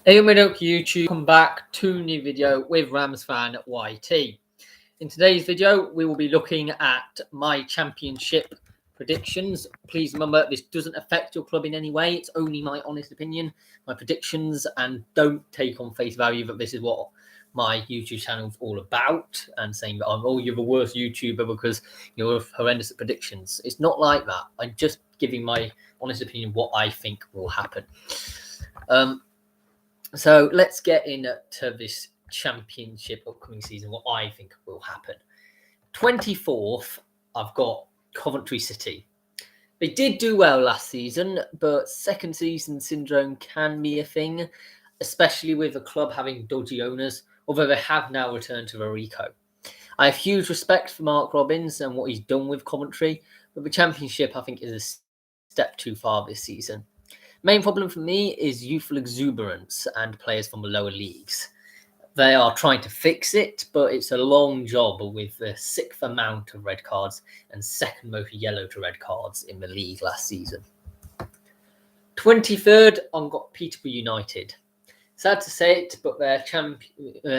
Hey, YouTube, come back to a new video with Rams fan YT. In today's video, we will be looking at my championship predictions. Please remember, this doesn't affect your club in any way. It's only my honest opinion, my predictions, and don't take on face value that this is what my YouTube channel is all about and saying that you're the worst YouTuber because you're horrendous at predictions. It's not like that. I'm just giving my honest opinion what I think will happen. So let's get into this championship upcoming season, what I think will happen. 24th, I've got Coventry City. They did do well last season, but second season syndrome can be a thing, especially with the club having dodgy owners, although they have now returned to Rico. I have huge respect for Mark Robins and what he's done with Coventry, but the championship, I think, is a step too far this season. Main problem for me is youthful exuberance and players from the lower leagues. They are trying to fix it, but it's a long job with the 6th amount of red cards and 2nd most yellow to red cards in the league last season. 23rd, I've got Peterborough United. Sad to say it, but their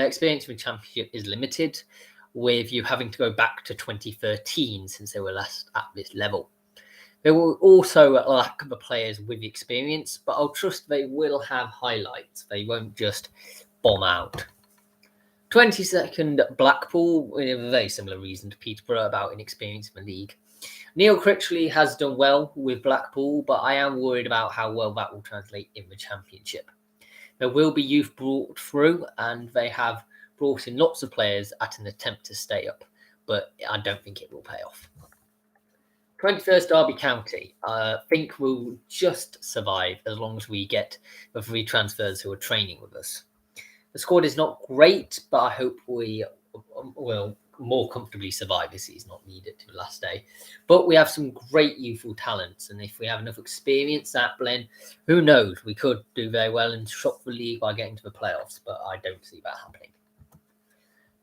experience with championship is limited, with you having to go back to 2013 since they were last at this level. They will also lack the players with experience, but I'll trust they will have highlights. They won't just bomb out. 22nd, Blackpool, with a very similar reason to Peterborough about inexperience in the league. Neil Critchley has done well with Blackpool, but I am worried about how well that will translate in the championship. There will be youth brought through, and they have brought in lots of players at an attempt to stay up, but I don't think it will pay off. 21st, Derby County. I think we'll just survive as long as we get the 3 transfers who are training with us. The squad is not great, but I hope we will more comfortably survive this season, not need it to the last day. But we have some great youthful talents, and if we have enough experience at Blen, who knows, we could do very well and shock the league by getting to the playoffs, but I don't see that happening.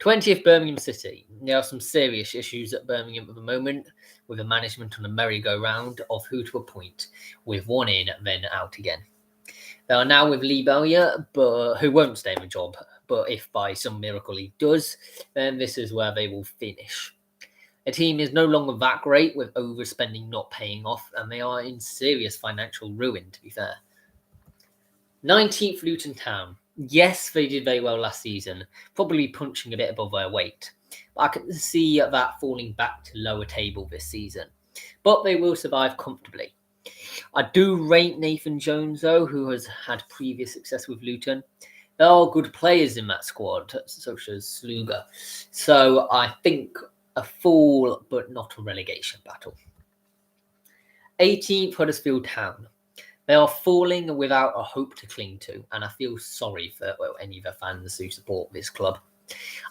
20th, Birmingham City. There are some serious issues at Birmingham at the moment, with the management on a merry-go-round of who to appoint, with one in, then out again. They are now with Lee Bellier, who won't stay in the job, but if by some miracle he does, then this is where they will finish. The team is no longer that great, with overspending not paying off, and they are in serious financial ruin, to be fair. 19th, Luton Town. Yes, they did very well last season, probably punching a bit above their weight. But I can see that falling back to lower table this season. But they will survive comfortably. I do rate Nathan Jones, though, who has had previous success with Luton. There are good players in that squad, such as Sluga. So I think a fall, but not a relegation battle. 18th, Huddersfield Town. They are falling without a hope to cling to, and I feel sorry for any of the fans who support this club.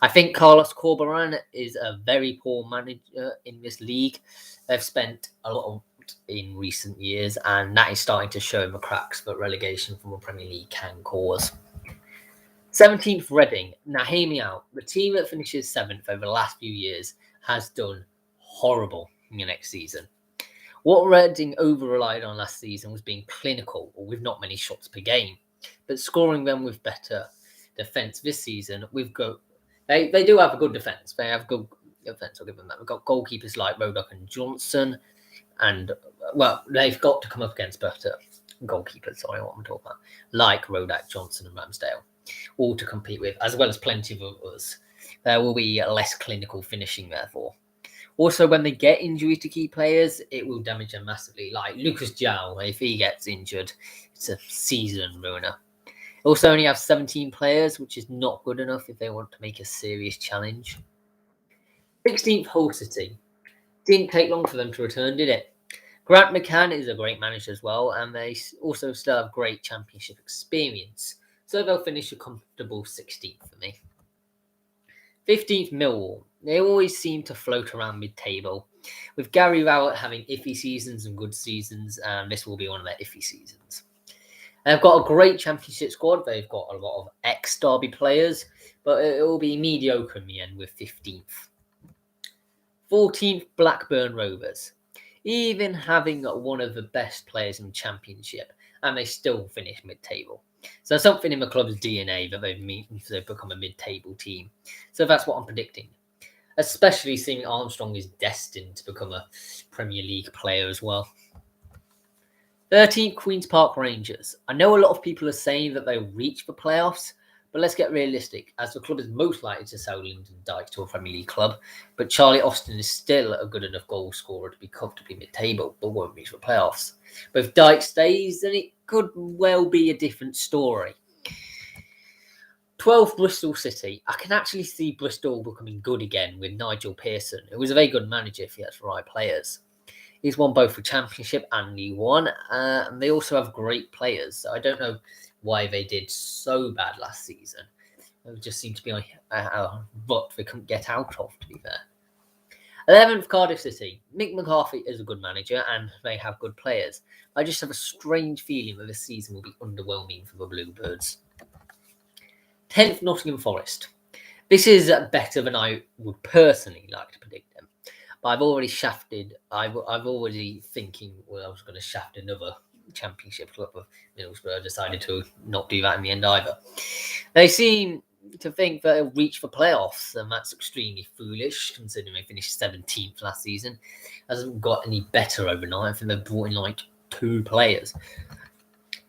I think Carlos Corberán is a very poor manager in this league. They've spent a lot in recent years, and that is starting to show in the cracks that relegation from the Premier League can cause. 17th, Reading. Now hear me out. The team that finishes 7th over the last few years has done horrible in the next season. What Reading over-relied on last season was being clinical, or with not many shots per game, but scoring them with better defence this season. They do have a good defence. They have good defence, I'll give them that. We've got goalkeepers like Rodak and Johnson, and, well, they've got to come up against better goalkeepers, sorry, what I'm talking about, like Rodak, Johnson and Ramsdale, all to compete with, as well as plenty of others. There will be less clinical finishing, therefore. Also, when they get injury to key players, it will damage them massively. Like Lucas João, if he gets injured, it's a season ruiner. Also only have 17 players, which is not good enough if they want to make a serious challenge. 16th, Hull City. Didn't take long for them to return, did it? Grant McCann is a great manager as well, and they also still have great championship experience. So they'll finish a comfortable 16th for me. 15th, Millwall. They always seem to float around mid-table, with Gary Rowett having iffy seasons and good seasons, and this will be one of their iffy seasons. They've got a great championship squad. They've got a lot of ex-Derby players, but it will be mediocre in the end with 15th. 14th, Blackburn Rovers. even having one of the best players in the Championship, and they still finish mid-table. So something in the club's DNA that they've become a mid-table team. So that's what I'm predicting. Especially seeing Armstrong is destined to become a Premier League player as well. 13th, Queen's Park Rangers. I know a lot of people are saying that they'll reach the playoffs, but let's get realistic, as the club is most likely to sell Lyndon Dykes to a Premier League club. But Charlie Austin is still a good enough goal scorer to be comfortably mid-table, but won't reach the playoffs. But if Dykes stays, then it could well be a different story. 12th, Bristol City. I can actually see Bristol becoming good again with Nigel Pearson, who was a very good manager if he had the right players. He's won both the Championship and League One, and they also have great players. So I don't know why they did so bad last season. It just seemed to be like a rut they couldn't get out of, to be fair. 11th, Cardiff City. Mick McCarthy is a good manager, and they have good players. I just have a strange feeling that this season will be underwhelming for the Bluebirds. 10th, Nottingham Forest. This is better than I would personally like to predict them. But I've already shafted. I've already thinking, well, I was going to shaft another Championship club of Middlesbrough. I decided to not do that in the end either. They seem to think that they'll reach the playoffs, and that's extremely foolish considering they finished 17th last season. Hasn't got any better overnight. I think they've brought in like 2 players.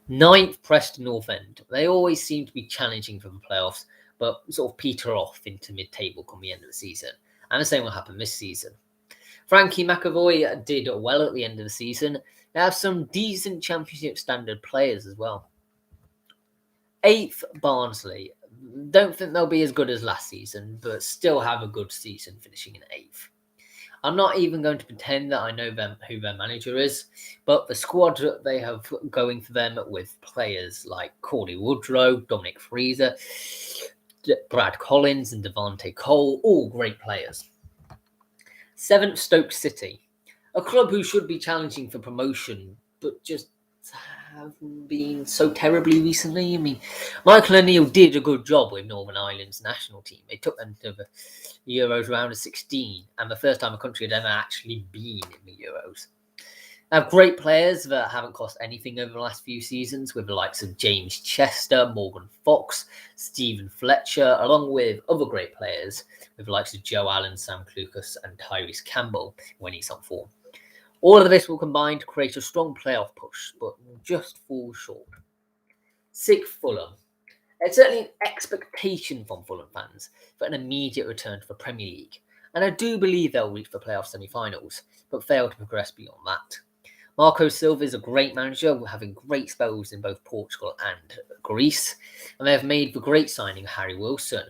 9th, Preston North End. They always seem to be challenging for the playoffs, but sort of peter off into mid-table come the end of the season. And the same will happen this season. Frankie McAvoy did well at the end of the season. They have some decent Championship standard players as well. 8th, Barnsley. Don't think they'll be as good as last season, but still have a good season finishing in 8th. I'm not even going to pretend that I know who their manager is, but the squad they have going for them with players like Corley Woodrow, Dominic Freezer, Brad Collins and Devante Cole, all great players. 7th, Stoke City. A club who should be challenging for promotion, but just haven't been so terribly recently. I mean, Michael O'Neill did a good job with Northern Ireland's national team. They took them to the Euros round of 16, and the first time a country had ever actually been in the Euros. They have great players that haven't cost anything over the last few seasons, with the likes of James Chester, Morgan Fox, Stephen Fletcher, along with other great players with the likes of Joe Allen, Sam Clucas, and Tyrese Campbell when he's on form. All of this will combine to create a strong playoff push, but just fall short. 6th, Fulham. There's certainly an expectation from Fulham fans for an immediate return to the Premier League, and I do believe they'll reach the playoff semi-finals, but fail to progress beyond that. Marco Silva is a great manager, having great spells in both Portugal and Greece, and they have made the great signing of Harry Wilson.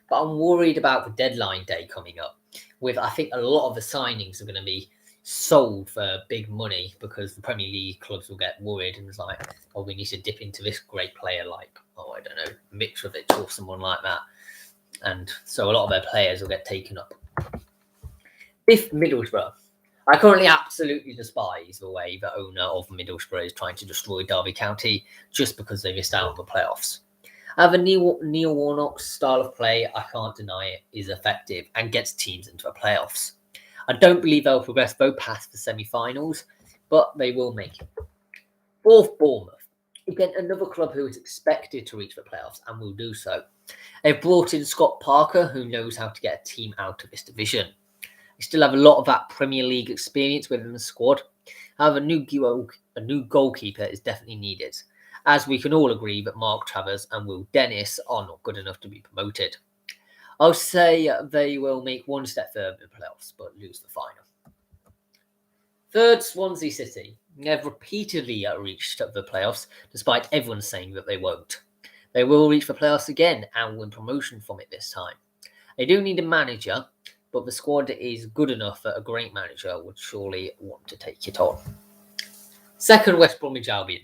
But I'm worried about the deadline day coming up, with I think a lot of the signings are going to be sold for big money because the Premier League clubs will get worried and it's like, oh, we need to dip into this great player like, oh, I don't know, Mitrovic or someone like that. And so a lot of their players will get taken up. 5th, Middlesbrough. I currently absolutely despise the way the owner of Middlesbrough is trying to destroy Derby County just because they missed out on the playoffs. However, Neil Warnock's style of play, I can't deny it, is effective and gets teams into the playoffs. I don't believe they'll progress though past the semi-finals, but they will make it. 4th, Bournemouth. Again, another club who is expected to reach the playoffs and will do so. They've brought in Scott Parker, who knows how to get a team out of this division. They still have a lot of that Premier League experience within the squad. However, a new goalkeeper is definitely needed, as we can all agree that Mark Travers and Will Dennis are not good enough to be promoted. I'll say they will make one step further in the playoffs, but lose the final. 3rd, Swansea City. They've repeatedly reached the playoffs, despite everyone saying that they won't. They will reach the playoffs again and win promotion from it this time. They do need a manager, but the squad is good enough that a great manager would surely want to take it on. 2nd, West Bromwich Albion.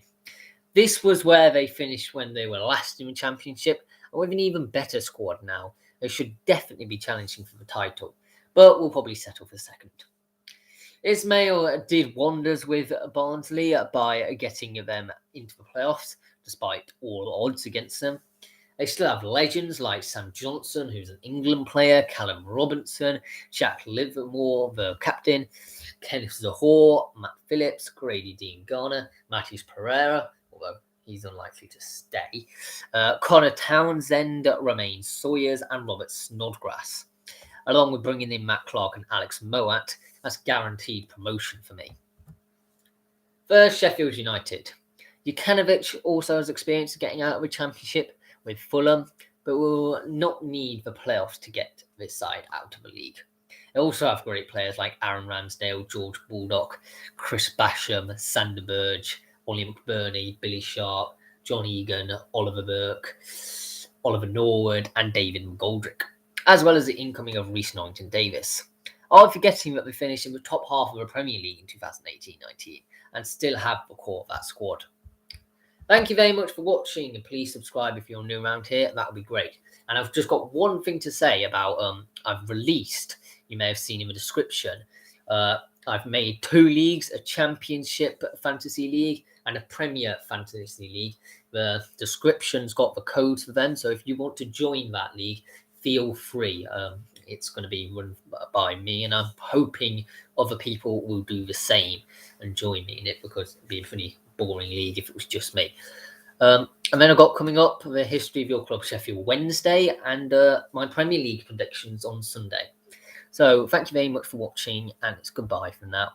This was where they finished when they were last in the Championship, and with an even better squad now, they should definitely be challenging for the title, but will probably settle for 2nd. Ismail did wonders with Barnsley by getting them into the playoffs, despite all odds against them. They still have legends like Sam Johnson, who's an England player, Callum Robinson, Jack Livermore, the captain, Kenneth Zahor, Matt Phillips, Grady Dean Garner, Matthews Pereira, although he's unlikely to stay, Connor Townsend, Romain Sawyers, and Robert Snodgrass. Along with bringing in Matt Clark and Alex Moat, that's guaranteed promotion for me. First, Sheffield United. Jukanovic also has experience getting out of a championship with Fulham, but will not need the playoffs to get this side out of the league. They also have great players like Aaron Ramsdale, George Baldock, Chris Basham, Sander Burge, Ollie McBurney, Billy Sharp, John Egan, Oliver Burke, Oliver Norwood, and David McGoldrick, as well as the incoming of Reece Norrington-Davis. Are forgetting that they finished in the top half of the Premier League in 2018-19 and still have the core of that squad. Thank you very much for watching, and please subscribe if you're new around here. That would be great. And I've just got one thing to say about I've released, you may have seen in the description, I've made 2 leagues, a Championship Fantasy League and a Premier Fantasy League. The description's got the codes for them, so if you want to join that league, feel free. It's going to be run by me, and I'm hoping other people will do the same and join me in it, because it'd be a pretty boring league if it was just me. And then I've got coming up the history of your club Sheffield Wednesday, and my Premier League predictions on Sunday. So thank you very much for watching, and it's goodbye for now.